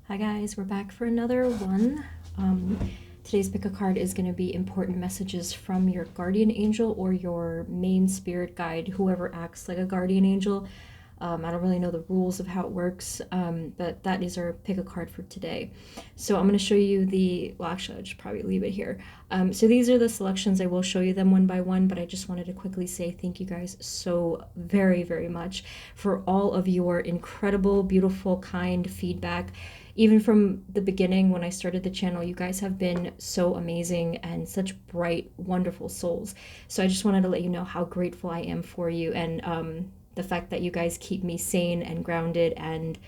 Hi guys, we're back for another one. Today's pick a card is going to be important messages from your guardian angel or your main spirit guide, whoever acts like a guardian angel. I don't really know the rules of how it works, but that is our pick a card for today. So I'm going to show you well actually I'll just probably leave it here. So these are the selections. I will show you them one by one, but I just wanted to quickly say thank you guys so very, very much for all of your incredible, beautiful, kind feedback. Even from the beginning when I started the channel, you guys have been so amazing and such bright, wonderful souls. So I just wanted to let you know how grateful I am for you, and the fact that you guys keep me sane and grounded and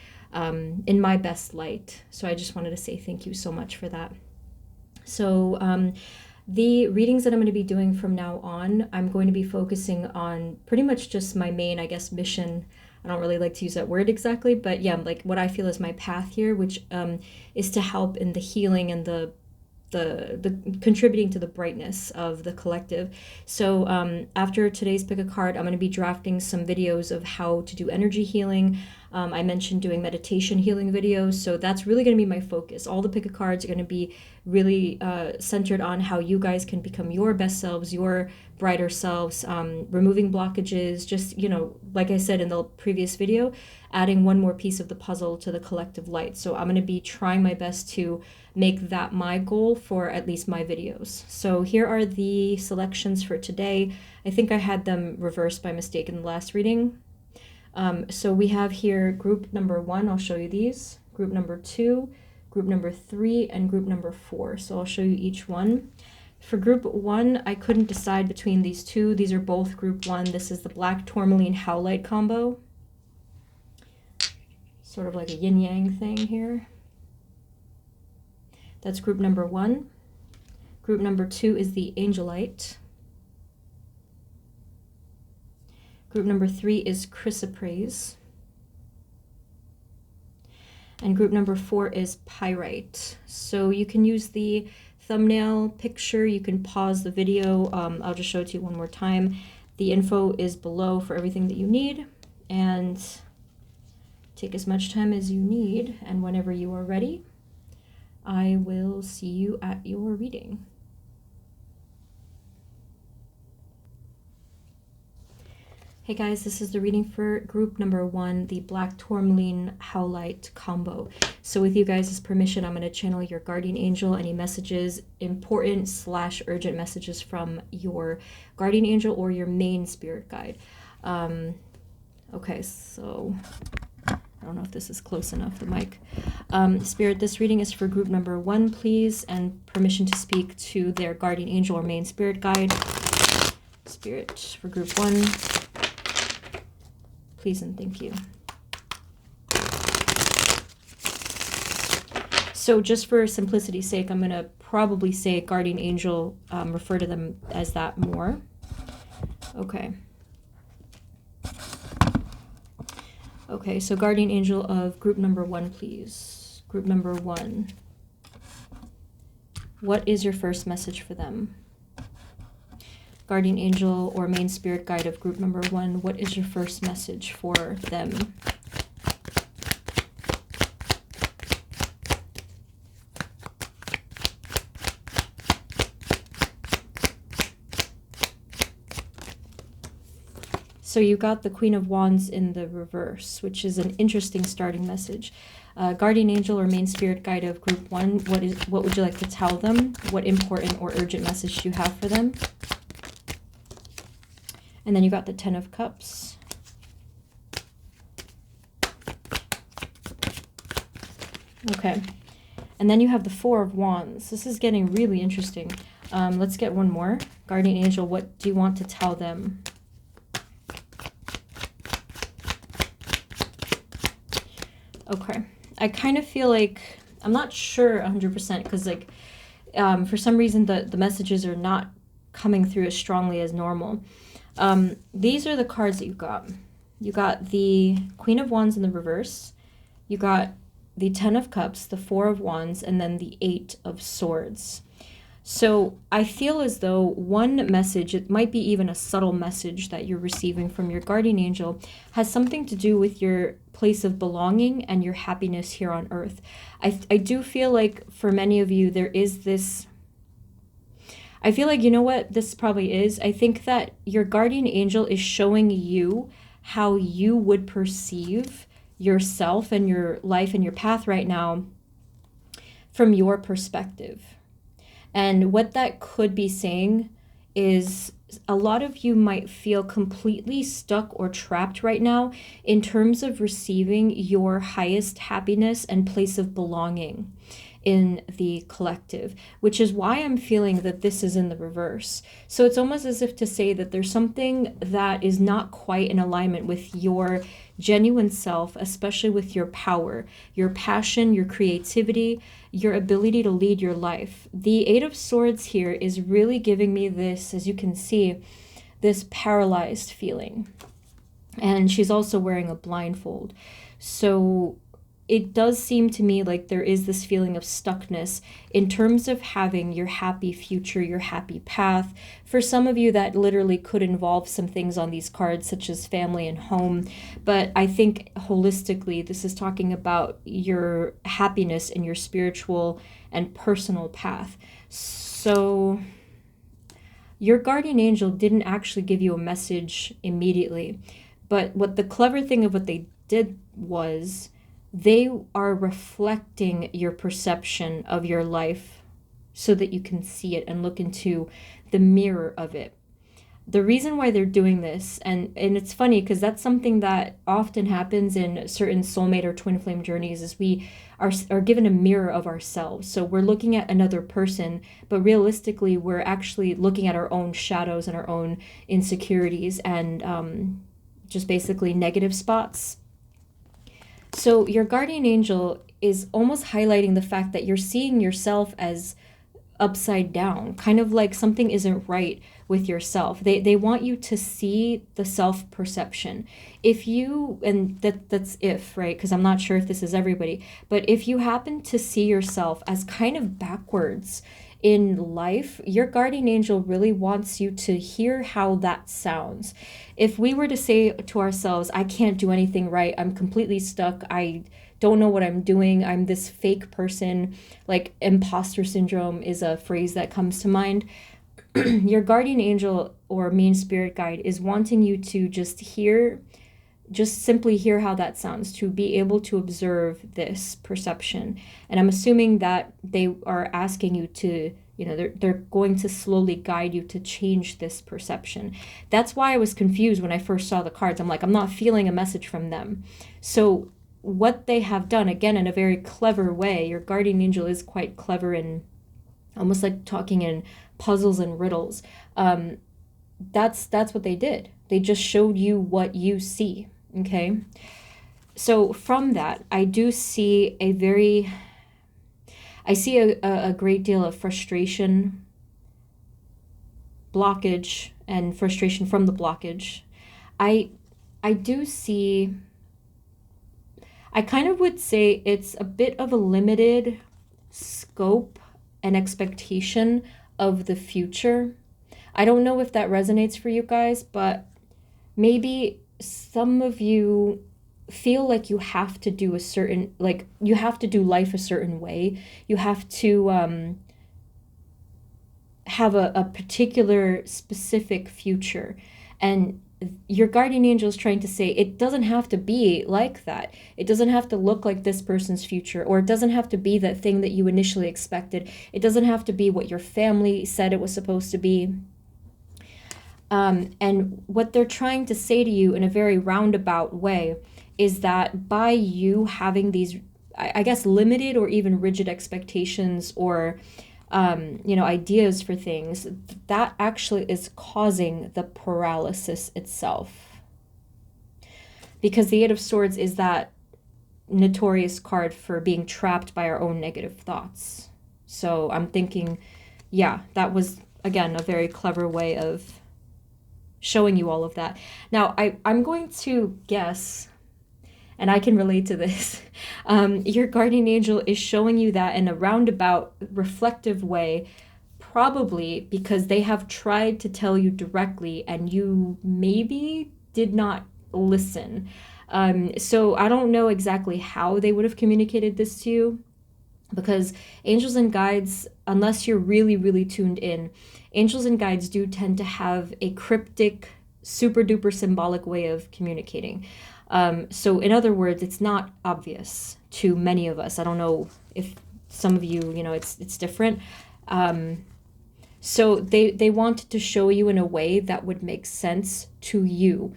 in my best light. So I just wanted to say thank you so much for that. So the readings that I'm going to be doing from now on, I'm going to be focusing on pretty much just my main, I guess, mission. I don't really like to use that word exactly, but yeah, like what I feel is my path here, which is to help in the healing and the contributing to the brightness of the collective. So after today's pick a card, I'm going to be drafting some videos of how to do energy healing. I mentioned doing meditation healing videos, so that's really going to be my focus. All the pick a cards are going to be really centered on how you guys can become your best selves, your brighter selves, removing blockages, just, you know, like I said in the previous video, adding one more piece of the puzzle to the collective light. So I'm going to be trying my best to make that my goal for at least my videos. So here are the selections for today. I think I had them reversed by mistake in the last reading. So we have here group number 1, I'll show you these, group number 2, group number 3, and group number 4. So I'll show you each one. For group 1, I couldn't decide between these two. These are both group 1. This is the black tourmaline howlite combo. Sort of like a yin-yang thing here. That's group number 1. Group number 2 is the angelite. Group number 3 is chrysoprase. And group number 4 is pyrite. So you can use the thumbnail picture, you can pause the video. I'll just show it to you one more time. The info is below for everything that you need, and take as much time as you need, and whenever you are ready, I will see you at your reading. Hey guys, this is the reading for group number 1, the black tourmaline howlite combo. So with you guys' permission, I'm going to channel your guardian angel, any messages, important / urgent messages from your guardian angel or your main spirit guide. Okay, so I don't know if this is close enough, the mic. Spirit, this reading is for group number 1, please, and permission to speak to their guardian angel or main spirit guide. Spirit, for group 1. Please and thank you. So just for simplicity's sake, I'm going to probably say guardian angel, refer to them as that more. Okay. Okay, so guardian angel of group number 1, please. Group number 1. What is your first message for them? Guardian angel or main spirit guide of group number 1, what is your first message for them? So you got the Queen of Wands in the reverse, which is an interesting starting message. Guardian angel or main spirit guide of group 1, what would you like to tell them? What important or urgent message do you have for them? And then you got the 10 of Cups. Okay. And then you have the 4 of Wands. This is getting really interesting. Let's get one more. Guardian angel, what do you want to tell them? Okay. I kind of feel like, I'm not sure 100% because like for some reason the messages are not coming through as strongly as normal. These are the cards that you got. You got the Queen of Wands in the reverse. You got the 10 of Cups, the 4 of Wands, and then the 8 of Swords. So I feel as though one message, it might be even a subtle message that you're receiving from your guardian angel, has something to do with your place of belonging and your happiness here on earth. I do feel like for many of you, there is this. I feel like, you know what this probably is? I think that your guardian angel is showing you how you would perceive yourself and your life and your path right now from your perspective. And what that could be saying is a lot of you might feel completely stuck or trapped right now in terms of receiving your highest happiness and place of belonging in the collective, which is why I'm feeling that this is in the reverse. So it's almost as if to say that there's something that is not quite in alignment with your genuine self, especially with your power, your passion, your creativity, your ability to lead your life. The Eight of Swords here is really giving me this, as you can see, this paralyzed feeling. And she's also wearing a blindfold. So it does seem to me like there is this feeling of stuckness in terms of having your happy future, your happy path. For some of you, that literally could involve some things on these cards, such as family and home. But I think holistically, this is talking about your happiness and your spiritual and personal path. So your guardian angel didn't actually give you a message immediately. But what the clever thing of what they did was, they are reflecting your perception of your life so that you can see it and look into the mirror of it. The reason why they're doing this, and it's funny because that's something that often happens in certain soulmate or twin flame journeys, is we are given a mirror of ourselves. So we're looking at another person, but realistically we're actually looking at our own shadows and our own insecurities and just basically negative spots. So your guardian angel is almost highlighting the fact that you're seeing yourself as upside down, kind of like something isn't right with yourself. They want you to see the self-perception. If you, and that's if, right? Because I'm not sure if this is everybody, but if you happen to see yourself as kind of backwards in life, your guardian angel really wants you to hear how that sounds. If we were to say to ourselves, I can't do anything right, I'm completely stuck, I don't know what I'm doing, I'm this fake person, like imposter syndrome is a phrase that comes to mind. Your guardian angel or main spirit guide is wanting you to just simply hear how that sounds, to be able to observe this perception. And I'm assuming that they are asking you to, they're going to slowly guide you to change this perception. That's why I was confused when I first saw the cards. I'm like, I'm not feeling a message from them. So what they have done, again, in a very clever way, your guardian angel is quite clever and almost like talking in puzzles and riddles. That's what they did. They just showed you what you see. Okay, so from that, I do see a great deal of frustration, blockage, and frustration from the blockage. I do see, I kind of would say it's a bit of a limited scope and expectation of the future. I don't know if that resonates for you guys, but maybe some of you feel like you have to do you have to do life a certain way. You have to have a particular specific future. And your guardian angel is trying to say it doesn't have to be like that. It doesn't have to look like this person's future, or it doesn't have to be that thing that you initially expected. It doesn't have to be what your family said it was supposed to be. And what they're trying to say to you in a very roundabout way is that by you having these, I guess, limited or even rigid expectations or, ideas for things, that actually is causing the paralysis itself. Because the Eight of Swords is that notorious card for being trapped by our own negative thoughts. So I'm thinking, yeah, that was, again, a very clever way of showing you all of that. Now, I'm going to guess, and I can relate to this, your guardian angel is showing you that in a roundabout, reflective way, probably because they have tried to tell you directly and you maybe did not listen. So I don't know exactly how they would have communicated this to you, because angels and guides, unless you're really, really tuned in, angels and guides do tend to have a cryptic, super duper symbolic way of communicating. So in other words, it's not obvious to many of us. I don't know if some of you, it's different. So they wanted to show you in a way that would make sense to you.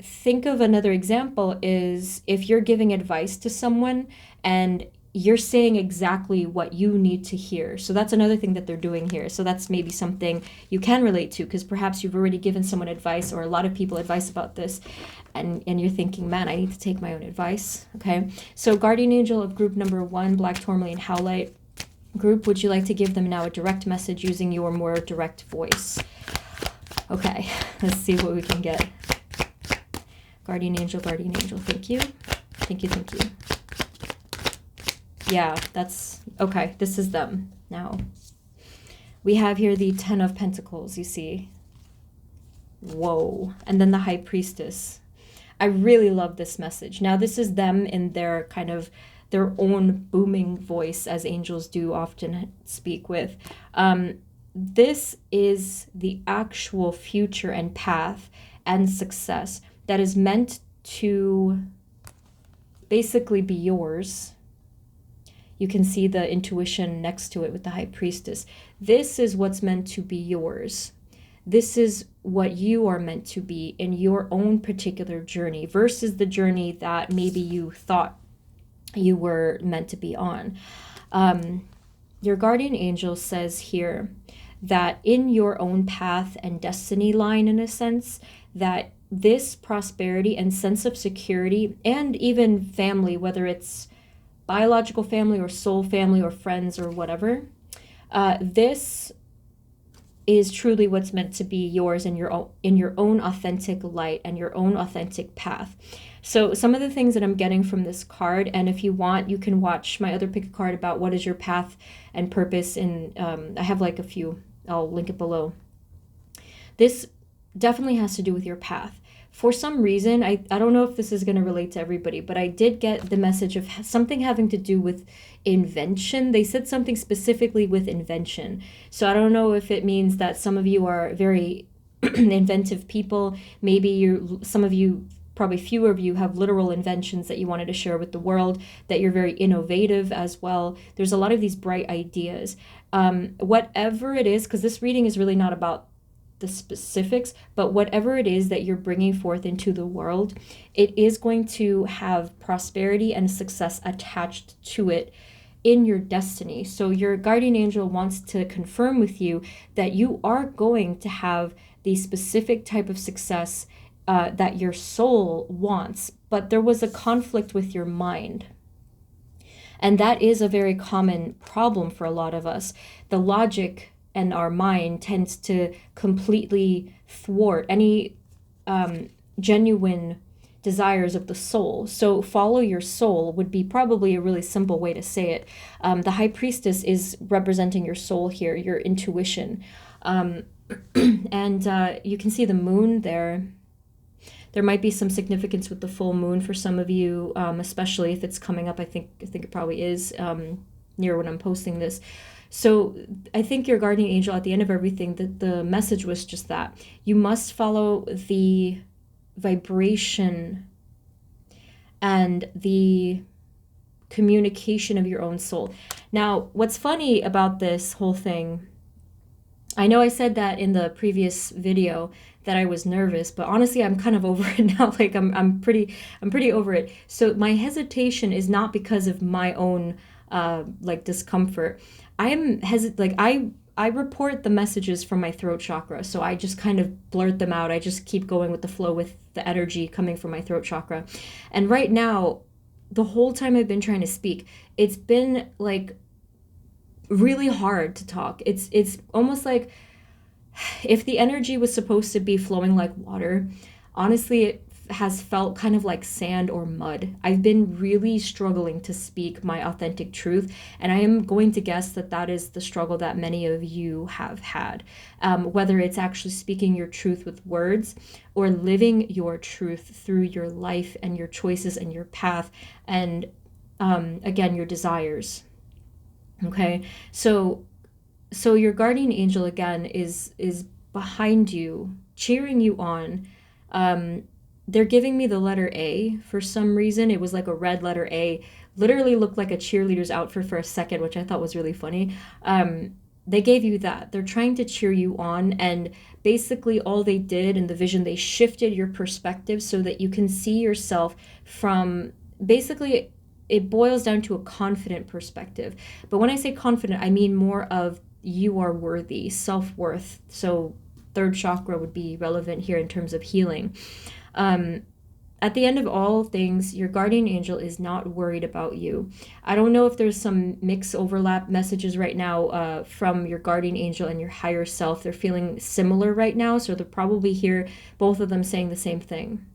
Think of another example is if you're giving advice to someone and you're saying exactly what you need to hear. So that's another thing that they're doing here. So that's maybe something you can relate to, because perhaps you've already given someone advice, or a lot of people advice about this, and you're thinking, man, I need to take my own advice. Okay. So guardian angel of group number 1, black tourmaline howlite group, would you like to give them now a direct message using your more direct voice? Okay, let's see what we can get. Guardian angel, thank you. Thank you. Yeah, that's okay. This is them now. We have here the 10 of Pentacles, you see. Whoa. And then the High Priestess. I really love this message. Now, this is them in their kind of their own booming voice, as angels do often speak with. This is the actual future and path and success that is meant to basically be yours. You can see the intuition next to it with the High Priestess. This is what's meant to be yours. This is what you are meant to be in your own particular journey versus the journey that maybe you thought you were meant to be on. Your guardian angel says here that in your own path and destiny line, in a sense, that this prosperity and sense of security and even family, whether it's biological family or soul family or friends or whatever, this is truly what's meant to be yours in your own authentic light and your own authentic path. So some of the things that I'm getting from this card, and if you want, you can watch my other pick a card about what is your path and purpose. And I have like a few, I'll link it below. This definitely has to do with your path. For some reason, I don't know if this is going to relate to everybody, but I did get the message of something having to do with invention. They said something specifically with invention. So I don't know if it means that some of you are very inventive people. Maybe some of you, probably fewer of you, have literal inventions that you wanted to share with the world, that you're very innovative as well. There's a lot of these bright ideas. Whatever it is, because this reading is really not about the specifics, but whatever it is that you're bringing forth into the world, it is going to have prosperity and success attached to it in your destiny. So your guardian angel wants to confirm with you that you are going to have the specific type of success that your soul wants, but there was a conflict with your mind. And that is a very common problem for a lot of us. The logic and our mind tends to completely thwart any genuine desires of the soul. So follow your soul would be probably a really simple way to say it. The High Priestess is representing your soul here, your intuition. And you can see the moon there. There might be some significance with the full moon for some of you, especially if it's coming up. I think it probably is near when I'm posting this. So I think your guardian angel, at the end of everything, the message was just that. You must follow the vibration and the communication of your own soul. Now, what's funny about this whole thing, I know I said that in the previous video that I was nervous, but honestly, I'm kind of over it now. Like I'm pretty over it. So my hesitation is not because of my own like discomfort. I report the messages from my throat chakra, so I just kind of blurt them out. I just keep going with the flow with the energy coming from my throat chakra. And right now, the whole time I've been trying to speak, it's been like really hard to talk. It's almost like if the energy was supposed to be flowing like water, honestly, it has felt kind of like sand or mud. I've been really struggling to speak my authentic truth, and I am going to guess that that is the struggle that many of you have had. Whether it's actually speaking your truth with words or living your truth through your life and your choices and your path and, again, your desires. Okay, so your guardian angel again is behind you, cheering you on. They're giving me the letter A for some reason. It was like a red letter A, literally looked like a cheerleader's outfit for a second, which I thought was really funny. They gave you that. They're trying to cheer you on, and basically all they did in the vision, they shifted your perspective so that you can see yourself from, basically it boils down to a confident perspective. But when I say confident, I mean more of you are worthy, self-worth. So third chakra would be relevant here in terms of healing. At the end of all things, your guardian angel is not worried about you. I don't know if there's some mix overlap messages right now from your guardian angel and your higher self. They're feeling similar right now, so they'll probably hear both of them saying the same thing.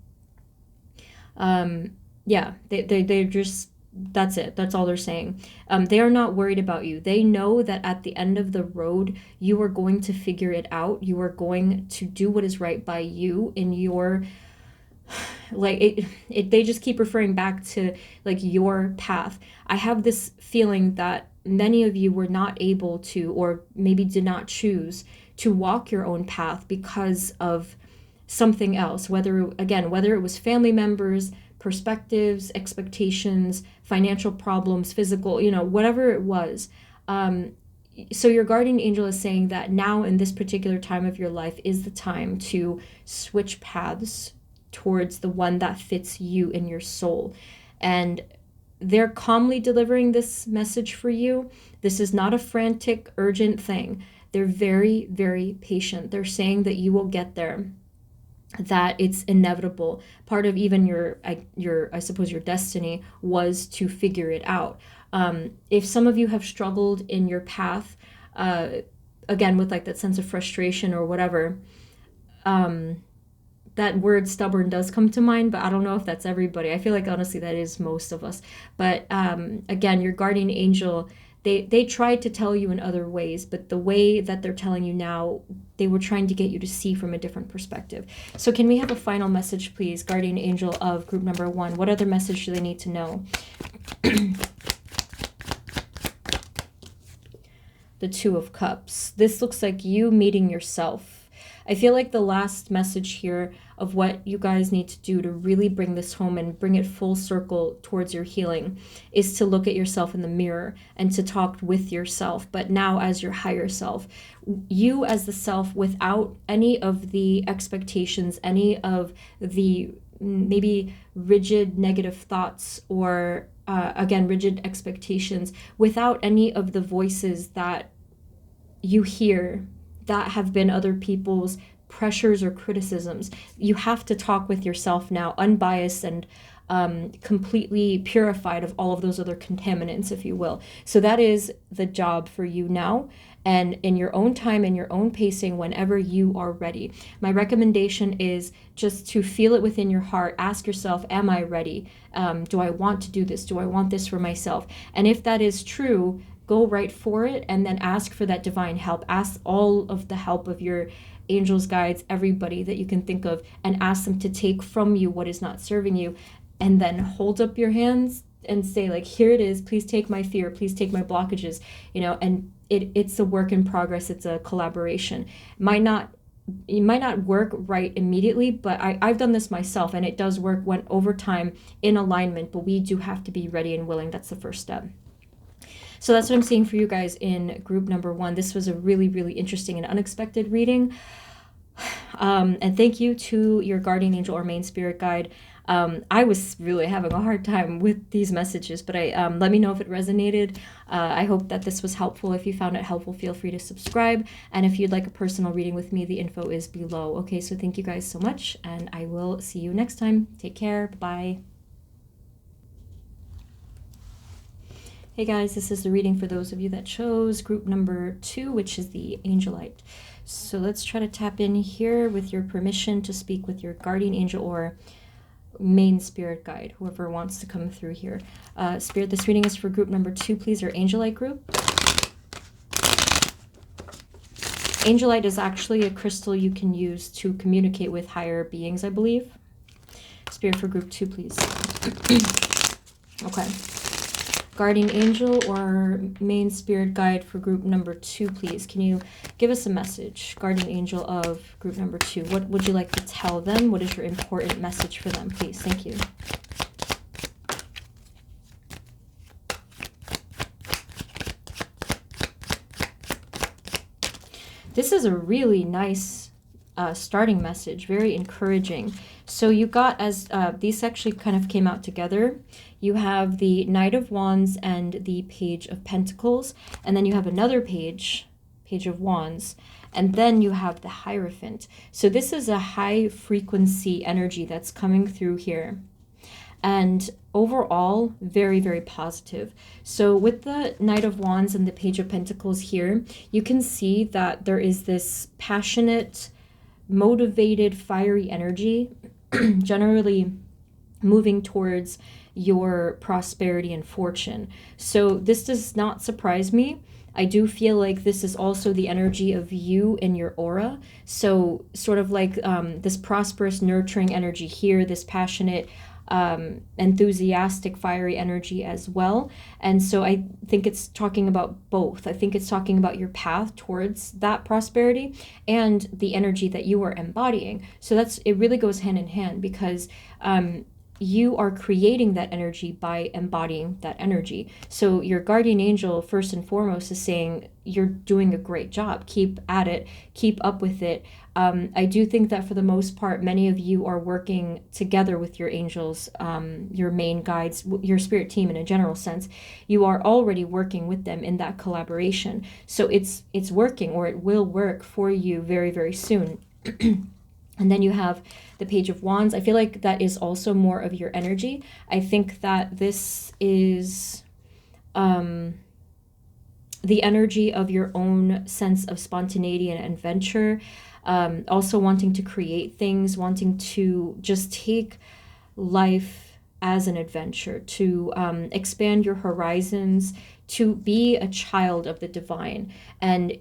Yeah, they're just, that's it. That's all they're saying. They are not worried about you. They know that at the end of the road, you are going to figure it out. You are going to do what is right by you in your, like they just keep referring back to like your path. I have this feeling that many of you were not able to, or maybe did not choose to walk your own path because of something else, whether it was family members, perspectives, expectations, financial problems, physical, whatever it was. So your guardian angel is saying that now in this particular time of your life is the time to switch paths towards the one that fits you in your soul. And they're calmly delivering this message for you. This is not a frantic, urgent thing. They're very, very patient. They're saying that you will get there, that it's inevitable. Part of even your I suppose your destiny was to figure it out. If some of you have struggled in your path, again with like that sense of frustration or whatever, that word stubborn does come to mind, but I don't know if that's everybody. I feel like honestly that is most of us. But again, your guardian angel, they tried to tell you in other ways, but the way that they're telling you now, they were trying to get you to see from a different perspective. So can we have a final message, please, guardian angel of group number 1? What other message do they need to know? The Two of Cups. This looks like you meeting yourself. I feel like the last message here of what you guys need to do to really bring this home and bring it full circle towards your healing is to look at yourself in the mirror and to talk with yourself, but now as your higher self. You as the self without any of the expectations, any of the maybe rigid negative thoughts or again, rigid expectations, without any of the voices that you hear that have been other people's pressures or criticisms. You have to talk with yourself now, unbiased and completely purified of all of those other contaminants, if you will. So that is the job for you now, and in your own time, in your own pacing, whenever you are ready. My recommendation is just to feel it within your heart. Ask yourself, am I ready? Do I want to do this? Do I want this for myself? And if that is true, go right for it, and then ask for that divine help. Ask all of the help of your angels, guides, everybody that you can think of, and ask them to take from you what is not serving you, and then hold up your hands and say, like, here it is, please take my fear, please take my blockages, and it's a work in progress. It's a collaboration. It might not work right immediately, but I've done this myself, and it does work when over time in alignment, but we do have to be ready and willing. That's the first step. So that's what I'm seeing for you guys in group number 1. This was a really, really interesting and unexpected reading. And thank you to your guardian angel or main spirit guide. I was really having a hard time with these messages, but let me know if it resonated. I hope that this was helpful. If you found it helpful, feel free to subscribe. And if you'd like a personal reading with me, the info is below. Okay, so thank you guys so much, and I will see you next time. Take care. Bye. Hey guys, this is the reading for those of you that chose group number 2, which is the angelite. So let's try to tap in here with your permission to speak with your guardian angel or main spirit guide, whoever wants to come through here. Spirit, this reading is for group number 2, please, or angelite group. Angelite is actually a crystal you can use to communicate with higher beings, I believe. Spirit for group 2, please. Okay. Guardian angel or main spirit guide for group number 2, please. Can you give us a message? Guardian angel of group number 2. What would you like to tell them? What is your important message for them, please? Thank you. This is a really nice starting message, very encouraging. So you got, as these actually kind of came out together, you have the Knight of Wands and the Page of Pentacles, and then you have another Page of Wands, and then you have the Hierophant. So this is a high frequency energy that's coming through here. And overall, very, very positive. So with the Knight of Wands and the Page of Pentacles here, you can see that there is this passionate, motivated, fiery energy generally moving towards your prosperity and fortune. So this does not surprise me. I do feel like this is also the energy of you in your aura. So sort of like this prosperous, nurturing energy here, this passionate, enthusiastic, fiery energy as well. And so I think it's talking about both. I think it's talking about your path towards that prosperity and the energy that you are embodying. So it really goes hand in hand, because you are creating that energy by embodying that energy. So your guardian angel, first and foremost, is saying you're doing a great job. Keep at it. Keep up with it. I do think that for the most part, many of you are working together with your angels, your main guides, your spirit team in a general sense. You are already working with them in that collaboration. So it's working, or it will work for you very, very soon. And then you have the Page of Wands. I feel like that is also more of your energy. I think that this is the energy of your own sense of spontaneity and adventure. Also wanting to create things, wanting to just take life as an adventure, to expand your horizons, to be a child of the divine. And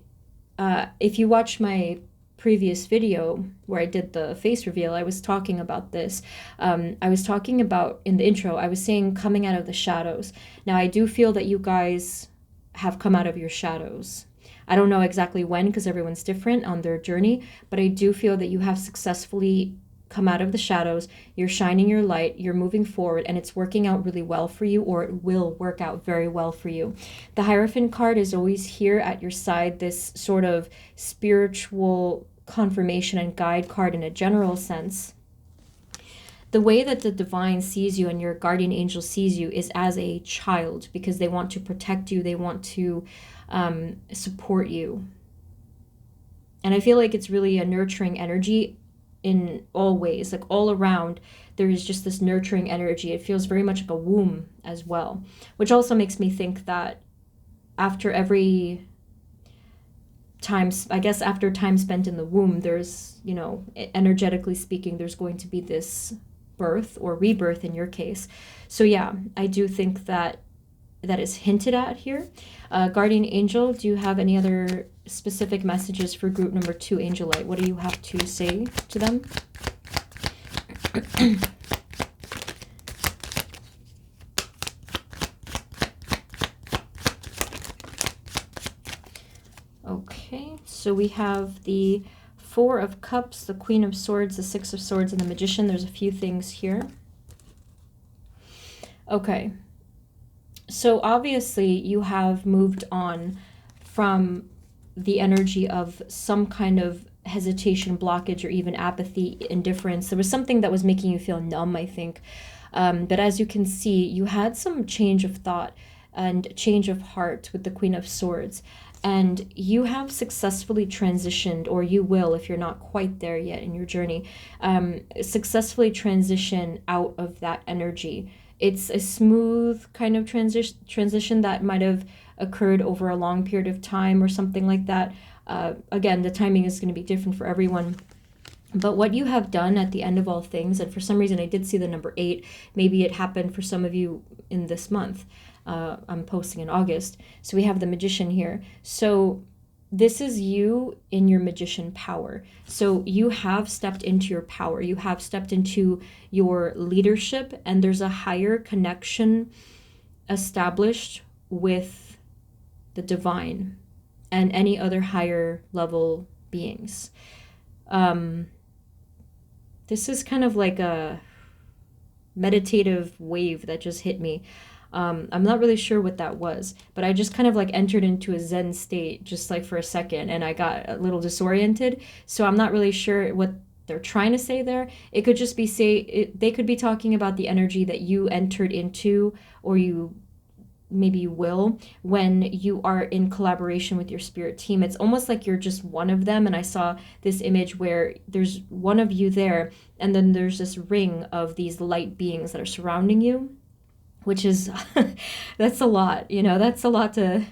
if you watch my previous video where I did the face reveal, I was talking about this. I was talking about, in the intro, I was saying coming out of the shadows. Now, I do feel that you guys have come out of your shadows. I don't know exactly when, because everyone's different on their journey, but I do feel that you have successfully come out of the shadows. You're shining your light, you're moving forward, and it's working out really well for you, or it will work out very well for you. The Hierophant card is always here at your side, this sort of spiritual confirmation and guide card in a general sense. The way that the divine sees you and your guardian angel sees you is as a child, because they want to protect you, they want to support you. And I feel like it's really a nurturing energy in all ways, like all around. There is just this nurturing energy. It feels very much like a womb as well, which also makes me think that after every time, I guess after time spent in the womb, there's, energetically speaking, there's going to be this birth or rebirth in your case. So yeah, I do think that is hinted at here. Guardian angel, do you have any other specific messages for group number 2, Angelite? What do you have to say to them? Okay, so we have the Four of Cups, the Queen of Swords, the Six of Swords, and the Magician. There's a few things here. Okay. So obviously you have moved on from the energy of some kind of hesitation, blockage, or even apathy, indifference. There was something that was making you feel numb, I think. But as you can see, you had some change of thought and change of heart with the Queen of Swords. And you have successfully transitioned, or you will if you're not quite there yet in your journey, successfully transition out of that energy. It's a smooth kind of transition that might have occurred over a long period of time or something like that. Again, the timing is going to be different for everyone. But what you have done at the end of all things, and for some reason I did see the number 8, maybe it happened for some of you in this month. I'm posting in August. So we have the magician here. So this is you in your magician power. So you have stepped into your power. You have stepped into your leadership, and there's a higher connection established with the divine and any other higher level beings. This is kind of like a meditative wave that just hit me. I'm not really sure what that was, but I just kind of like entered into a Zen state just like for a second, and I got a little disoriented. So I'm not really sure what they're trying to say there. It could just be they could be talking about the energy that you entered into, or maybe you will, when you are in collaboration with your spirit team. It's almost like you're just one of them. And I saw this image where there's one of you there, and then there's this ring of these light beings that are surrounding you, which is, that's a lot, that's a lot to,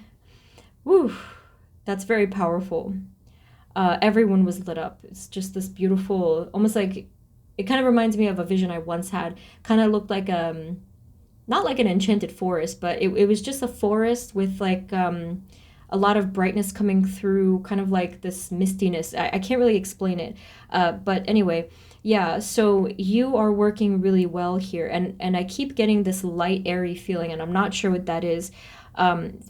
woo, that's very powerful. Everyone was lit up. It's just this beautiful, almost like, it kind of reminds me of a vision I once had. Kind of looked like, not like an enchanted forest, but it was just a forest with like a lot of brightness coming through, kind of like this mistiness. I can't really explain it. But anyway, yeah, so you are working really well here. And I keep getting this light, airy feeling, and I'm not sure what that is.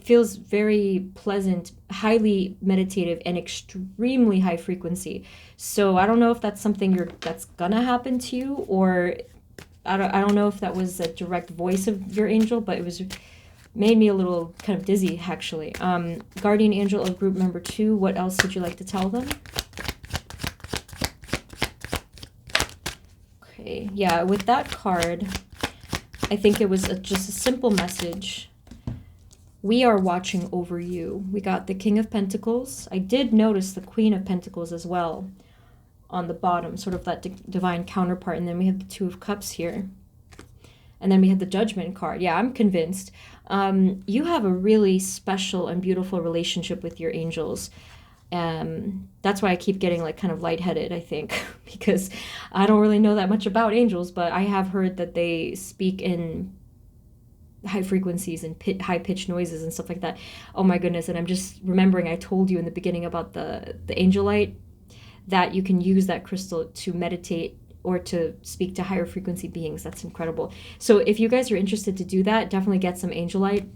Feels very pleasant, highly meditative, and extremely high frequency. So I don't know if that's something that's gonna happen to you, or I don't know if that was a direct voice of your angel, but made me a little kind of dizzy, actually. Guardian angel of group member 2, what else would you like to tell them? Okay, yeah, with that card, I think it was just a simple message. We are watching over you. We got the King of Pentacles. I did notice the Queen of Pentacles as well on the bottom, sort of that divine counterpart. And then we have the Two of Cups here. And then we have the Judgment card. Yeah, I'm convinced. You have a really special and beautiful relationship with your angels. That's why I keep getting like kind of lightheaded, I think, because I don't really know that much about angels, but I have heard that they speak in high frequencies and high-pitched noises and stuff like that. Oh my goodness. And I'm just remembering I told you in the beginning about the angelite, that you can use that crystal to meditate or to speak to higher frequency beings. That's incredible. So if you guys are interested to do that, definitely get some angelite,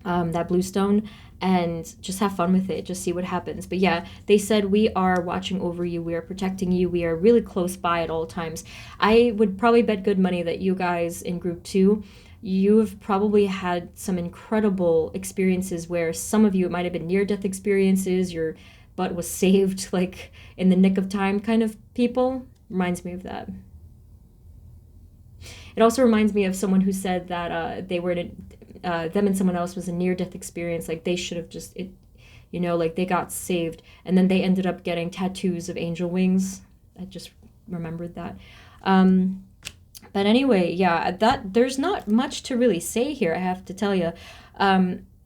that blue stone, and just have fun with it. Just see what happens. But yeah, they said, we are watching over you. We are protecting you. We are really close by at all times. I would probably bet good money that you guys in group 2, you've probably had some incredible experiences where some of you, it might have been near-death experiences, your butt was saved like in the nick of time kind of people. Reminds me of that. It also reminds me of someone who said that they were in them and someone else was a near-death experience. Like they should have just, like they got saved, and then they ended up getting tattoos of angel wings. I just remembered that. But anyway, yeah, there's not much to really say here, I have to tell you.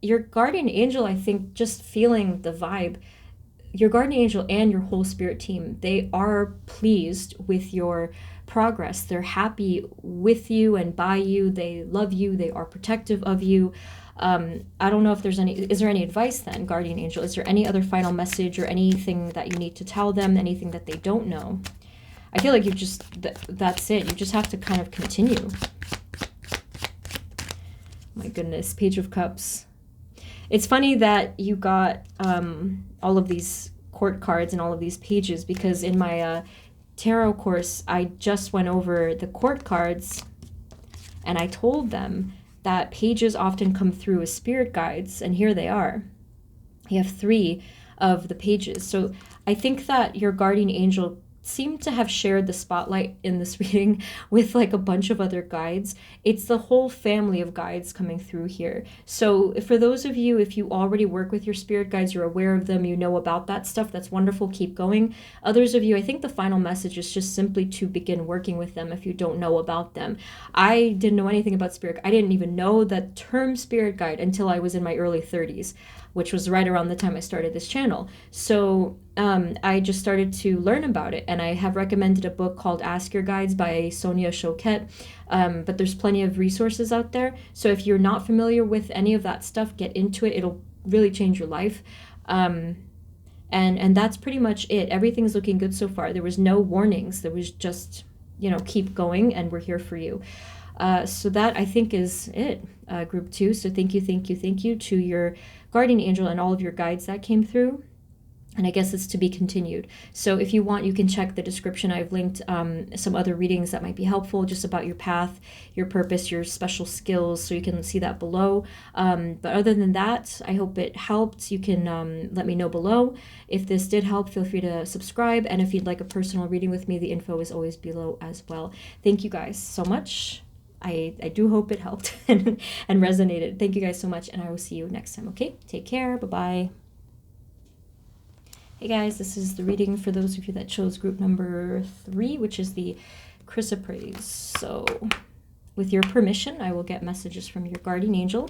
Your guardian angel, I think, just feeling the vibe, your guardian angel and your whole spirit team, they are pleased with your progress. They're happy with you and by you. They love you. They are protective of you. I don't know if is there any advice then, guardian angel? Is there any other final message or anything that you need to tell them, anything that they don't know? I feel like that's it. You just have to kind of continue. My goodness, Page of Cups. It's funny that you got all of these court cards and all of these pages, because in my tarot course, I just went over the court cards, and I told them that pages often come through as spirit guides, and here they are. You have 3 of the pages. So I think that your guardian angel seem to have shared the spotlight in this reading with like a bunch of other guides. It's the whole family of guides coming through here. So for those of you, if you already work with your spirit guides, you're aware of them, you know about that stuff, that's wonderful, keep going. Others of you, I think the final message is just simply to begin working with them if you don't know about them. I didn't know anything about spirit. I didn't even know the term spirit guide until I was in my early 30s, which was right around the time I started this channel. So I just started to learn about it, and I have recommended a book called Ask Your Guides by Sonia Choquette, but there's plenty of resources out there. So if you're not familiar with any of that stuff, get into it. It'll really change your life. And that's pretty much it. Everything's looking good so far. There was no warnings. There was just, keep going, and we're here for you. So that, I think, is it, group 2. So thank you to your guardian angel and all of your guides that came through. And I guess it's to be continued. So if you want, you can check the description. I've linked some other readings that might be helpful just about your path, your purpose, your special skills. So you can see that below. But other than that, I hope it helped. You can let me know below. If this did help, feel free to subscribe. And if you'd like a personal reading with me, the info is always below as well. Thank you guys so much. I do hope it helped and resonated. Thank you guys so much. And I will see you next time. Okay, take care. Bye-bye. Hey guys, this is the reading for those of you that chose group number 3, which is the chrysoprase. So with your permission, I will get messages from your guardian angel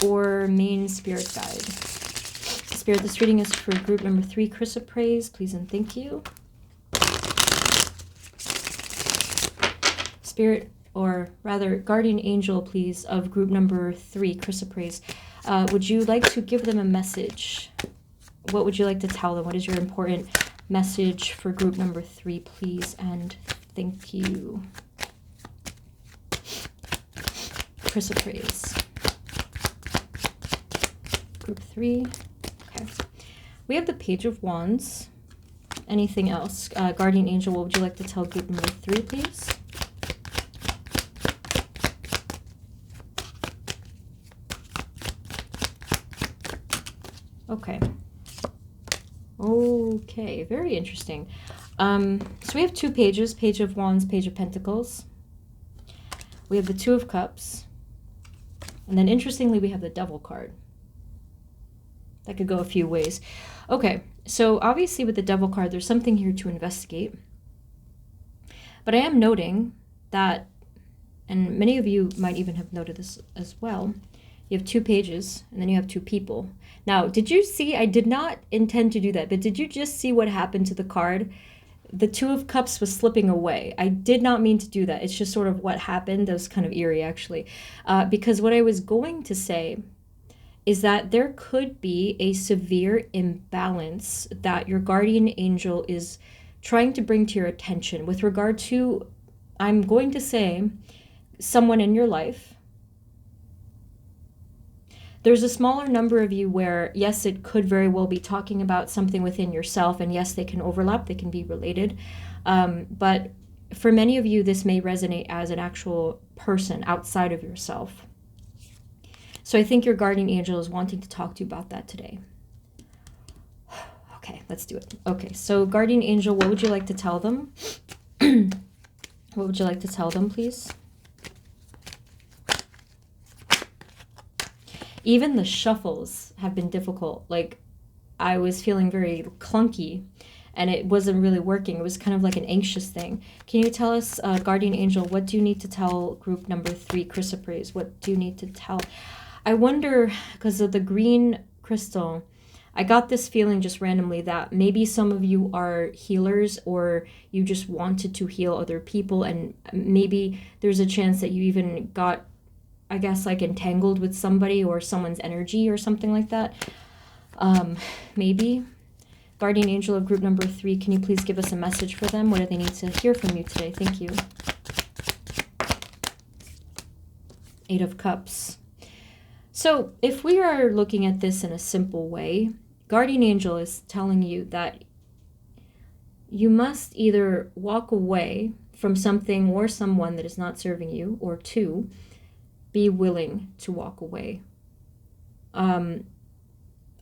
or main spirit guide. Spirit, this reading is for group number 3, chrysoprase. Please and thank you. Spirit, or rather guardian angel, please, of group number 3, chrysoprase. Would you like to give them a message? What would you like to tell them? What is your important message for group number 3, please? And thank you. Chrysoprase. Group 3. Okay. We have the Page of Wands. Anything else? Guardian Angel, what would you like to tell group number 3, please? Okay. Okay, very interesting. So we have 2 pages, Page of Wands, Page of Pentacles. We have the 2 of Cups. And then interestingly, we have the Devil card. That could go a few ways. Okay, so obviously with the Devil card, there's something here to investigate. But I am noting that, and many of you might even have noted this as well, you have 2 pages, and then you have 2 people. Now, did you see, I did not intend to do that, but did you just see what happened to the card? The 2 of Cups was slipping away. I did not mean to do that. It's just sort of what happened. That was kind of eerie, actually. Because what I was going to say is that there could be a severe imbalance that your guardian angel is trying to bring to your attention with regard to, I'm going to say, someone in your life. There's a smaller number of you where, yes, it could very well be talking about something within yourself, and yes, they can overlap, they can be related. But for many of you, this may resonate as an actual person outside of yourself. So I think your guardian angel is wanting to talk to you about that today. Okay, let's do it. Okay, so guardian angel, what would you like to tell them? What would you like to tell them, please? Even the shuffles have been difficult. Like, I was feeling very clunky and it wasn't really working. It was kind of like an anxious thing. Can you tell us, guardian angel, what do you need to tell group number 3, chrysoprase? What do you need to tell? I wonder, because of the green crystal, I got this feeling just randomly that maybe some of you are healers, or you just wanted to heal other people, and maybe there's a chance that you even got, I guess, like entangled with somebody or someone's energy or something like that. Maybe. Guardian angel of group number 3, can you please give us a message for them? What do they need to hear from you today? Thank you. 8 of Cups. So if we are looking at this in a simple way, guardian angel is telling you that you must either walk away from something or someone that is not serving you, or 2, be willing to walk away.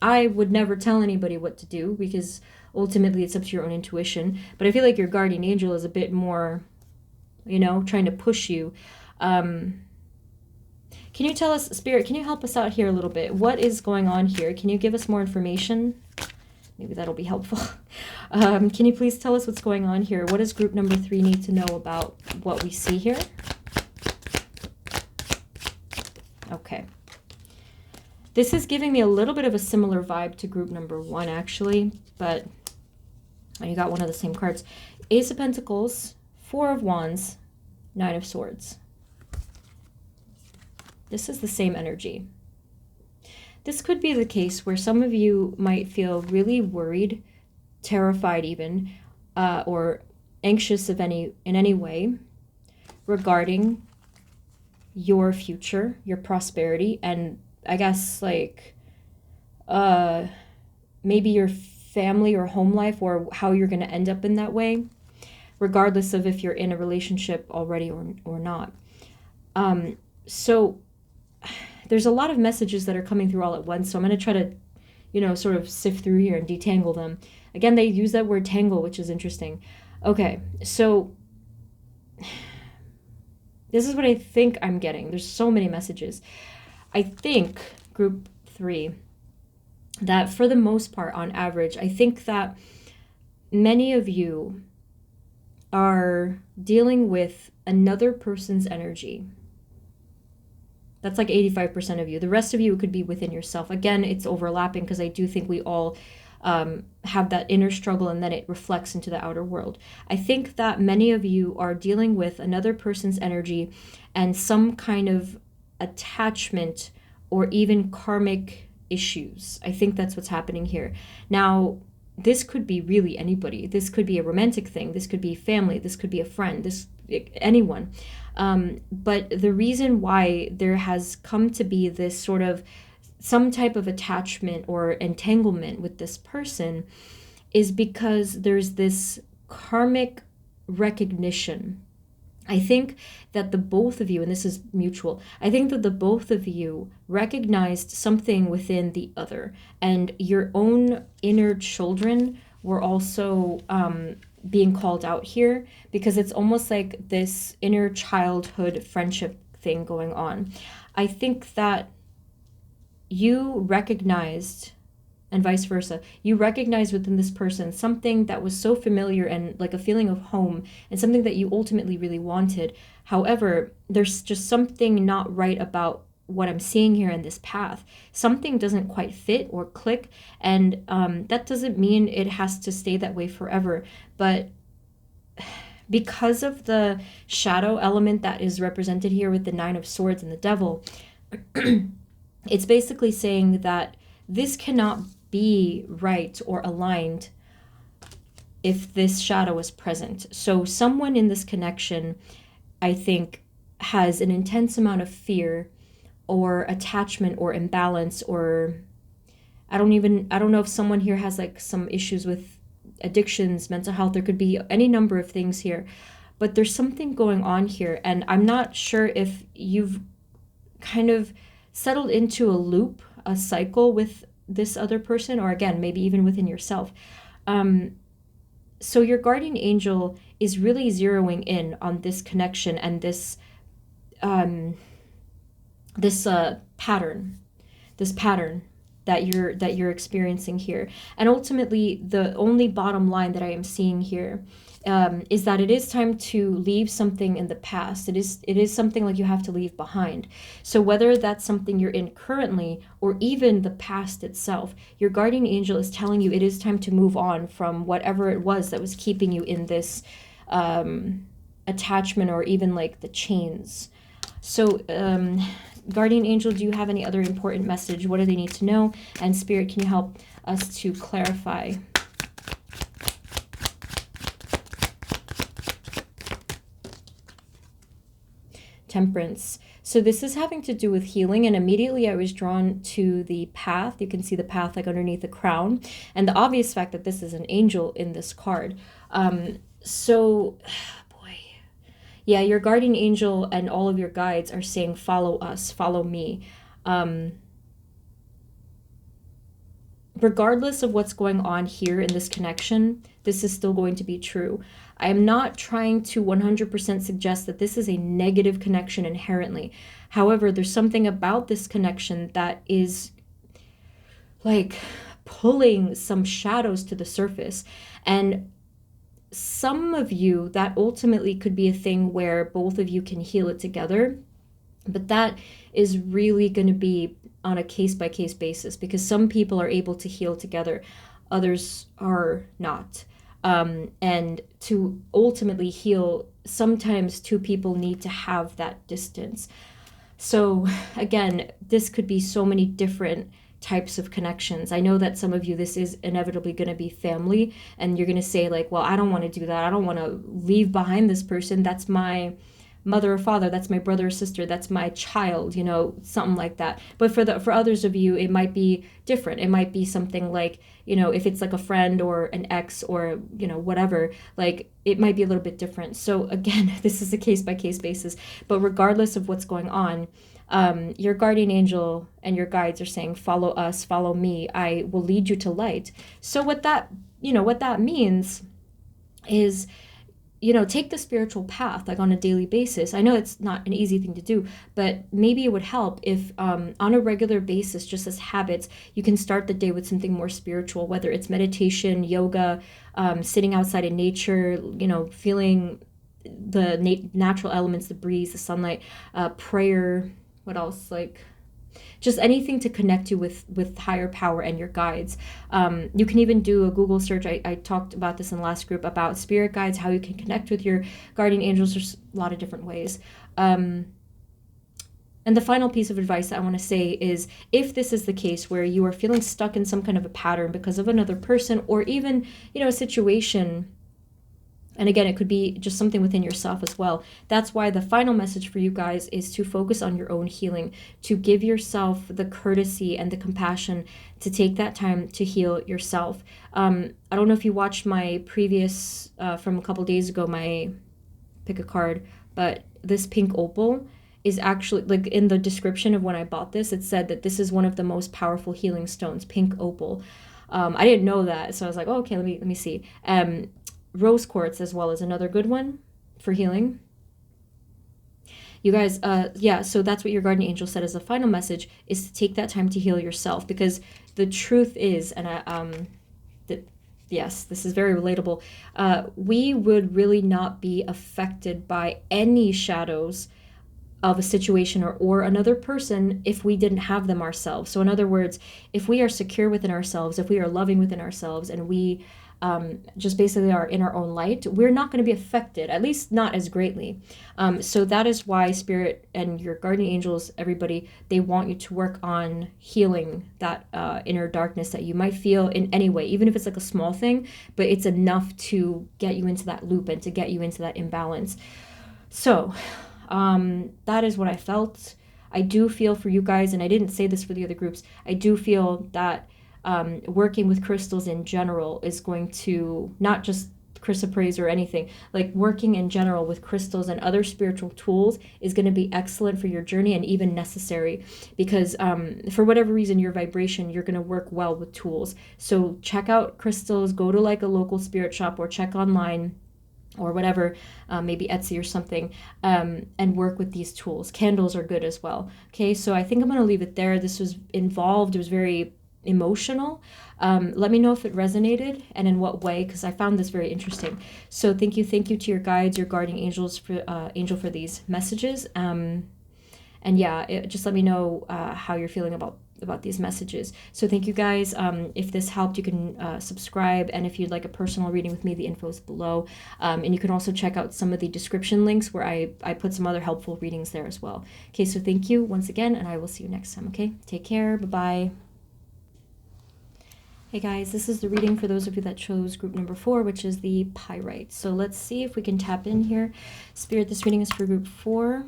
I would never tell anybody what to do, because ultimately it's up to your own intuition. But I feel like your guardian angel is a bit more, trying to push you. Can you tell us, Spirit, can you help us out here a little bit? What is going on here? Can you give us more information? Maybe that'll be helpful. Can you please tell us what's going on here? What does group number 3 need to know about what we see here? Okay. This is giving me a little bit of a similar vibe to group number 1, actually, but And you got one of the same cards. Ace of Pentacles, Four of Wands, Nine of Swords. This is the same energy. This could be the case where some of you might feel really worried, terrified even, or anxious in any way regarding your future, your prosperity, and I guess like maybe your family or home life, or how you're going to end up in that way, regardless of if you're in a relationship already or not. So there's a lot of messages that are coming through all at once, so I'm going to try to, sort of sift through here and detangle them. Again, they use that word tangle, which is interesting. Okay, so this is what I think I'm getting. There's so many messages. I think, group 3, that for the most part, on average, I think that many of you are dealing with another person's energy. That's like 85% of you. The rest of you could be within yourself. Again, it's overlapping because I do think we all have that inner struggle, and then it reflects into the outer world. I think that many of you are dealing with another person's energy and some kind of attachment or even karmic issues. I think that's what's happening here. Now, this could be really anybody. This could be a romantic thing. This could be family. This could be a friend. Anyone. But the reason why there has come to be this sort of some type of attachment or entanglement with this person is because there's this karmic recognition. I think that the both of you, and this is mutual, I think that the both of you recognized something within the other, and your own inner children were also being called out here, because it's almost like this inner childhood friendship thing going on. I think that you recognized, and vice versa, you recognized within this person something that was so familiar and like a feeling of home, and something that you ultimately really wanted. However, there's just something not right about what I'm seeing here in this path. Something doesn't quite fit or click, and that doesn't mean it has to stay that way forever. But because of the shadow element that is represented here with the Nine of Swords and the Devil, it's basically saying that this cannot be right or aligned if this shadow is present. So someone in this connection, I think, has an intense amount of fear or attachment or imbalance, or I don't know if someone here has like some issues with addictions, mental health. There could be any number of things here, but there's something going on here, and I'm not sure if you've kind of settled into a loop, a cycle with this other person, or again, maybe even within yourself. So your guardian angel is really zeroing in on this connection and this pattern that you're experiencing here. And ultimately, the only bottom line that I am seeing here is that it is time to leave something in the past. It is something like you have to leave behind. So whether that's something you're in currently or even the past itself, your guardian angel is telling you it is time to move on from whatever it was that was keeping you in this attachment, or even like the chains. So guardian angel, do you have any other important message? What do they need to know? And Spirit, can you help us to clarify? Temperance. So this is having to do with healing, and immediately I was drawn to the path. You can see the path like underneath the crown, and the obvious fact that this is an angel in this card. So boy, yeah, your guardian angel and all of your guides are saying, follow us, follow me. Regardless of what's going on here in this connection, this is still going to be true. I am not trying to 100% suggest that this is a negative connection inherently. However, there's something about this connection that is like pulling some shadows to the surface. And some of you, that ultimately could be a thing where both of you can heal it together. But that is really going to be on a case-by-case basis, because some people are able to heal together, others are not. And to ultimately heal, sometimes two people need to have that distance. So again, this could be so many different types of connections. I know that some of you, this is inevitably going to be family, and you're going to say like, well, I don't want to do that. I don't want to leave behind this person. That's my mother or father, that's my brother or sister, that's my child, you know, something like that. But for others of you, it might be different. It might be something like, you know, if it's like a friend or an ex or, you know, whatever, like it might be a little bit different. So again, this is a case by case basis, but regardless of what's going on, your guardian angel and your guides are saying, follow us, follow me, I will lead you to light. So what that, you know, what that means is, you know, take the spiritual path like on a daily basis. I know it's not an easy thing to do, but maybe it would help if on a regular basis, just as habits, you can start the day with something more spiritual, whether it's meditation, yoga, sitting outside in nature, you know, feeling the natural elements, the breeze, the sunlight, prayer, what else, like just anything to connect you with higher power and your guides. You can even do a Google search. I talked about this in the last group about spirit guides, how you can connect with your guardian angels. There's a lot of different ways. And the final piece of advice I want to say is, if this is the case where you are feeling stuck in some kind of a pattern because of another person, or even, you know, a situation, and again, it could be just something within yourself as well. That's why the final message for you guys is to focus on your own healing, to give yourself the courtesy and the compassion to take that time to heal yourself. I don't know if you watched my previous, from a couple days ago, my pick a card, but this pink opal is actually, like in the description of when I bought this, it said that this is one of the most powerful healing stones, pink opal. I didn't know that, so I was like, oh, okay, let me see. Rose quartz as well is another good one for healing. You guys, yeah, so that's what your guardian angel said as the final message, is to take that time to heal yourself, because the truth is, and yes, this is very relatable, we would really not be affected by any shadows of a situation or another person if we didn't have them ourselves. So in other words, if we are secure within ourselves, if we are loving within ourselves, and we just basically are in our own light, we're not going to be affected, at least not as greatly. So that is why Spirit and your guardian angels, everybody, they want you to work on healing that inner darkness that you might feel in any way, even if it's like a small thing, but it's enough to get you into that loop and to get you into that imbalance. So that is what I felt. I do feel for you guys, and I didn't say this for the other groups, I do feel that working with crystals in general is going to, not just chrysoprase or anything, like working in general with crystals and other spiritual tools is going to be excellent for your journey and even necessary, because for whatever reason, your vibration, you're going to work well with tools. So check out crystals, go to like a local spirit shop or check online or whatever, maybe Etsy or something, and work with these tools. Candles are good as well. Okay, so I think I'm going to leave it there. This was involved. It was very emotional. Let me know if it resonated and in what way, because I found this very interesting. So thank you to your guides, your guardian angels for these messages. And yeah, just let me know how you're feeling about these messages. So thank you guys. If this helped, you can subscribe, and if you'd like a personal reading with me, the info is below. And you can also check out some of the description links where I put some other helpful readings there as well. Okay, so thank you once again, and I will see you next time. Okay, take care. Bye-bye. Hey guys, this is the reading for those of you that chose group number 4, which is the pyrite. So let's see if we can tap in here. Spirit, this reading is for group 4.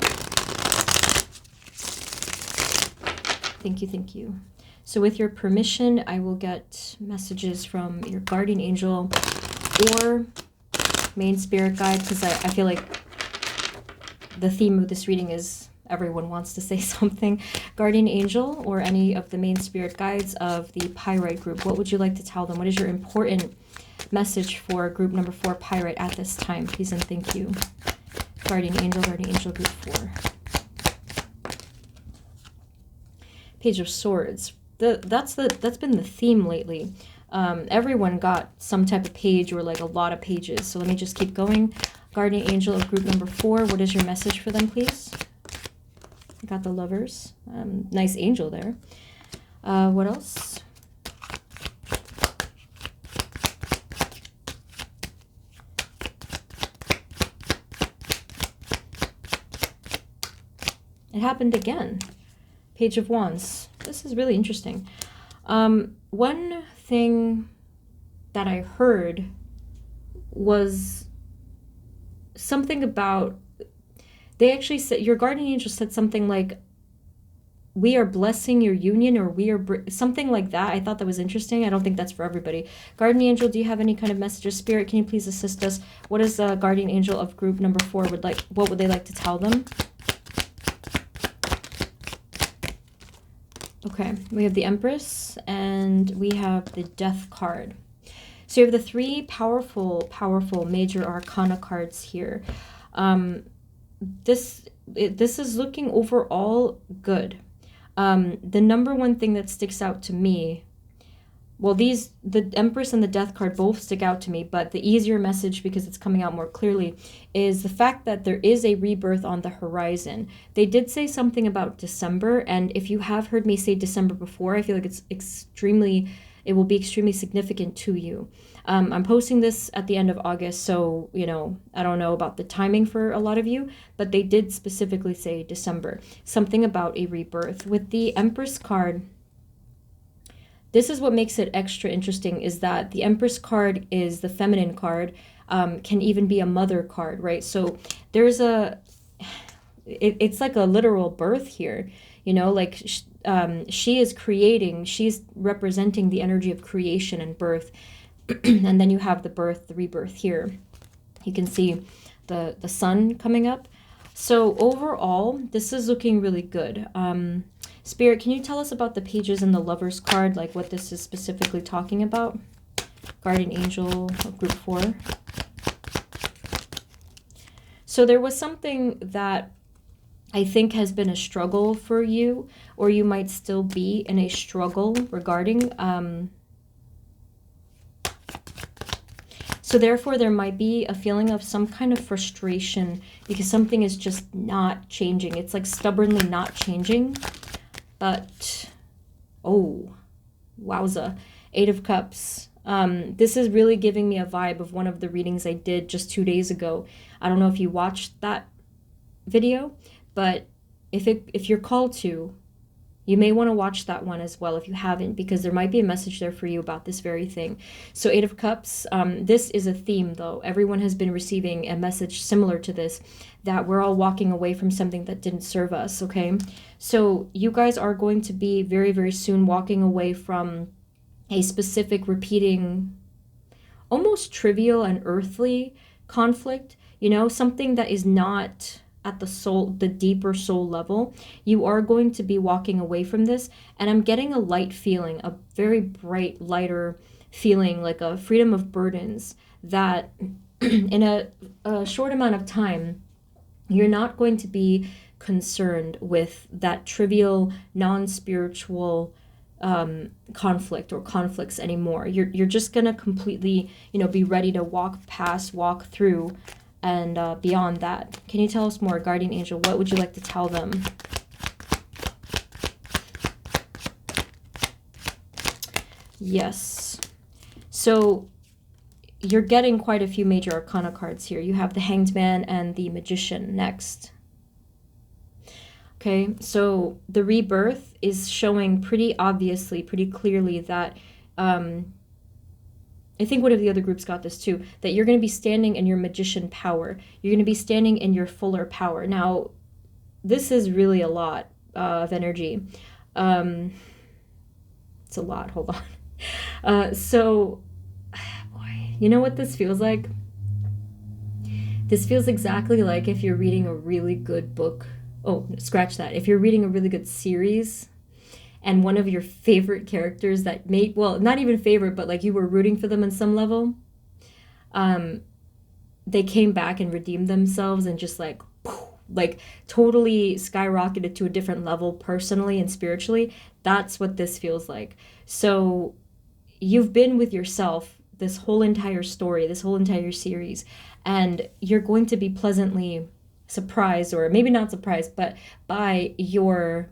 Thank you. So with your permission, I will get messages from your guardian angel or main spirit guide, because I feel like the theme of this reading is everyone wants to say something. Guardian angel or any of the main spirit guides of the pyrite group, what would you like to tell them? What is your important message for group number 4 pyrite at this time? Please and thank you. Guardian angel group 4. Page of Swords. That's been the theme lately. Everyone got some type of page or like a lot of pages. So let me just keep going. Guardian angel of group number 4. What is your message for them, please? Got the Lovers. Nice angel there. What else? it happened again. Page of Wands. This is really interesting. One thing that I heard was something about, they actually said, your guardian angel said something like, we are blessing your union, or we are something like that. I thought that was interesting. I don't think that's for everybody. Guardian angel, do you have any kind of messages? Spirit, can you please assist us? What is the guardian angel of group number 4 would like? What would they like to tell them? Okay, we have the Empress and we have the Death card. So you have the 3 powerful major arcana cards here. This is looking overall good. The number one thing that sticks out to me, well, the Empress and the Death card both stick out to me, but the easier message, because it's coming out more clearly, is the fact that there is a rebirth on the horizon. They did say something about December, and if you have heard me say December before, I feel like it will be extremely significant to you. I'm posting this at the end of August, so, you know, I don't know about the timing for a lot of you, but they did specifically say December. Something about a rebirth. With the Empress card, this is what makes it extra interesting, is that the Empress card is the feminine card, can even be a mother card, right? So there's it's like a literal birth here, you know, like she is creating, she's representing the energy of creation and birth. And then you have the rebirth here. You can see the sun coming up. So overall, this is looking really good. Spirit, can you tell us about the pages in the Lover's card, like what this is specifically talking about? Guardian Angel of Group 4. So there was something that I think has been a struggle for you, or you might still be in a struggle regarding. So therefore, there might be a feeling of some kind of frustration because something is just not changing. It's like stubbornly not changing. But, oh, wowza. 8 of Cups. This is really giving me a vibe of one of the readings I did just 2 days ago. I don't know if you watched that video, but if you're called to, you may want to watch that one as well if you haven't, because there might be a message there for you about this very thing. So 8 of Cups, this is a theme though. Everyone has been receiving a message similar to this, that we're all walking away from something that didn't serve us, okay? So you guys are going to be very, very soon walking away from a specific repeating, almost trivial and earthly conflict, you know, something that is not at the deeper soul level. You are going to be walking away from this, and I'm getting a light feeling, a very bright, lighter feeling, like a freedom of burdens, that in a short amount of time, you're not going to be concerned with that trivial, non-spiritual conflict or conflicts anymore. You're just gonna completely, you know, be ready to walk through and beyond that. Can you tell us more, Guardian Angel? What would you like to tell them? Yes. So you're getting quite a few major arcana cards here. You have the Hanged Man and the Magician next. Okay, so the rebirth is showing pretty obviously, pretty clearly that I think one of the other groups got this too, that you're going to be standing in your magician power. You're going to be standing in your fuller power. Now, this is really a lot of energy. It's a lot. Hold on. Boy, you know what this feels like? This feels exactly like if you're reading a really good book. Oh, scratch that. If you're reading a really good series, and one of your favorite characters that well, not even favorite, but like you were rooting for them on some level, they came back and redeemed themselves and just like totally skyrocketed to a different level personally and spiritually. That's what this feels like. So you've been with yourself this whole entire story, this whole entire series, and you're going to be pleasantly surprised, or maybe not surprised, but by your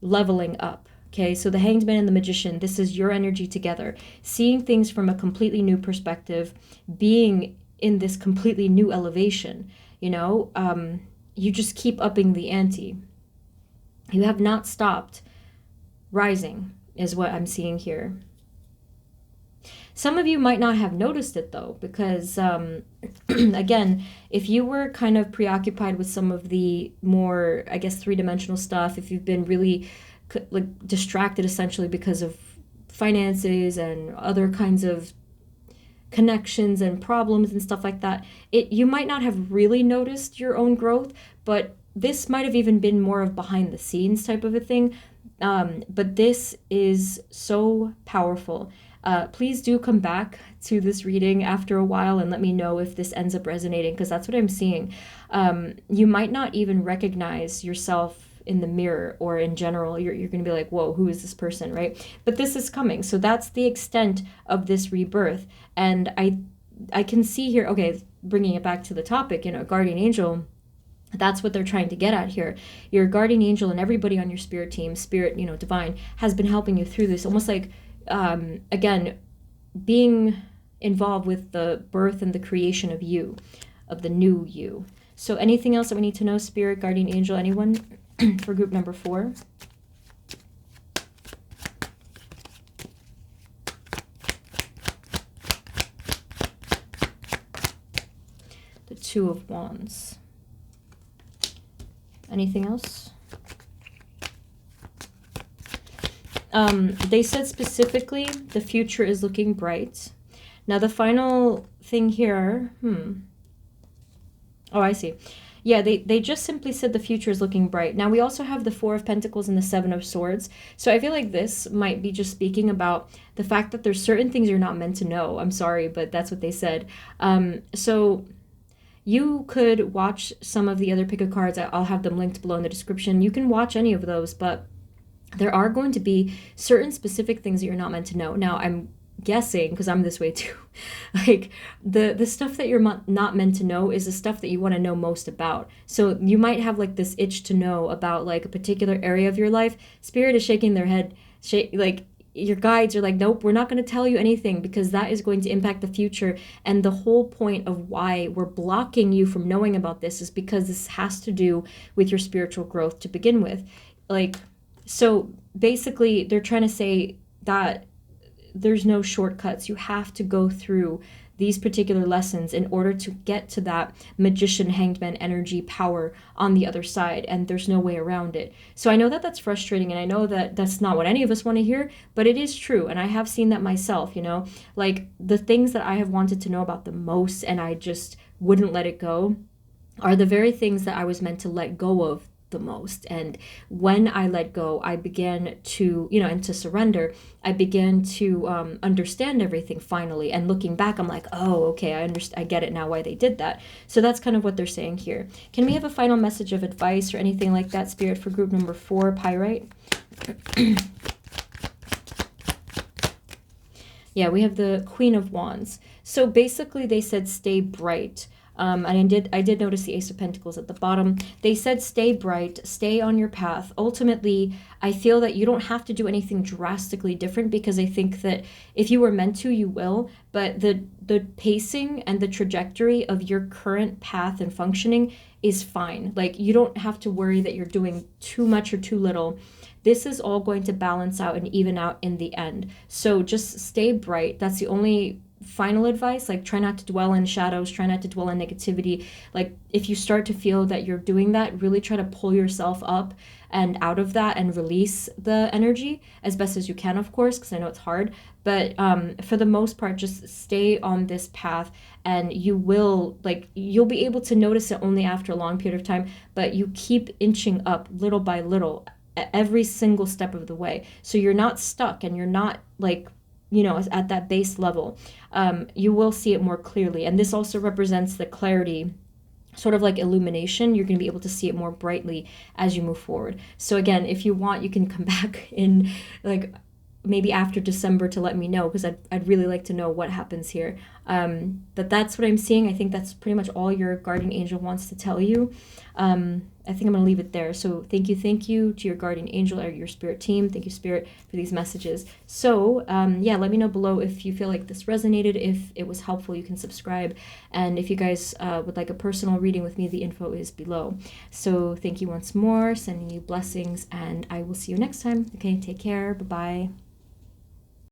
leveling up. Okay, so the Hanged Man and the Magician, this is your energy together, seeing things from a completely new perspective, being in this completely new elevation, you know, you just keep upping the ante. You have not stopped rising, is what I'm seeing here. Some of you might not have noticed it though, because again, if you were kind of preoccupied with some of the more, I guess, three-dimensional stuff, if you've been really like distracted essentially because of finances and other kinds of connections and problems and stuff like that, you might not have really noticed your own growth, but this might have even been more of behind the scenes type of a thing. But this is so powerful. Please do come back to this reading after a while and let me know if this ends up resonating, because that's what I'm seeing. You might not even recognize yourself in the mirror, or in general, you're going to be like, whoa, who is this person, right? But this is coming. So that's the extent of this rebirth. And I can see here, okay, bringing it back to the topic, guardian angel, that's what they're trying to get at here. Your guardian angel and everybody on your spirit team, spirit, divine, has been helping you through this, almost like, again, being involved with the birth and the creation of you, of the new you. So anything else that we need to know, spirit, guardian angel, anyone? For group number 4. The Two of Wands. Anything else? They said specifically the future is looking bright. Now the final thing here, oh, I see. Yeah, they just simply said the future is looking bright. Now we also have the Four of Pentacles and the Seven of Swords. So I feel like this might be just speaking about the fact that there's certain things you're not meant to know. I'm sorry, but that's what they said. So you could watch some of the other pick a cards. I'll have them linked below in the description. You can watch any of those, but there are going to be certain specific things that you're not meant to know. Now I'm guessing, because I'm this way too, like the stuff that you're not meant to know is the stuff that you want to know most about. So you might have like this itch to know about like a particular area of your life. Spirit is shaking their head, like your guides are like, nope, we're not going to tell you anything, because that is going to impact the future. And the whole point of why we're blocking you from knowing about this is because this has to do with your spiritual growth to begin with. Like, so basically they're trying to say that there's no shortcuts. You have to go through these particular lessons in order to get to that magician, hanged man energy power on the other side, and there's no way around it. So I know that that's frustrating, and I know that that's not what any of us want to hear, but it is true, and I have seen that myself, like the things that I have wanted to know about the most and I just wouldn't let it go are the very things that I was meant to let go of the most. And when I let go, I began to, and to surrender, I began to understand everything finally. And looking back, I'm like, oh, okay, I get it now why they did that. So that's kind of what they're saying here. Can we have a final message of advice or anything like that, Spirit, for group number 4, Pyrite? Yeah, we have the Queen of Wands. So basically they said stay bright. And I did notice the Ace of Pentacles at the bottom. They said stay bright, stay on your path. Ultimately, I feel that you don't have to do anything drastically different, because I think that if you were meant to, you will. But the pacing and the trajectory of your current path and functioning is fine. Like, you don't have to worry that you're doing too much or too little. This is all going to balance out and even out in the end. So just stay bright. That's the only final advice. Like, try not to dwell in shadows, try not to dwell in negativity. Like, if you start to feel that you're doing that, really try to pull yourself up and out of that and release the energy as best as you can, of course, because I know it's hard. But for the most part, just stay on this path, and you'll be able to notice it only after a long period of time, but you keep inching up little by little every single step of the way. So you're not stuck, and you're not like, at that base level. You will see it more clearly. And this also represents the clarity, sort of like illumination. You're going to be able to see it more brightly as you move forward. So again, if you want, you can come back in like maybe after December to let me know, because I'd really like to know what happens here. But that's what I'm seeing. I think that's pretty much all your guardian angel wants to tell you. I think I'm going to leave it there. So thank you to your guardian angel or your spirit team. Thank you, Spirit, for these messages. So yeah, let me know below if you feel like this resonated, if it was helpful. You can subscribe. And if you guys would like a personal reading with me, the info is below. So thank you once more, sending you blessings, and I will see you next time. Okay, take care. Bye-bye.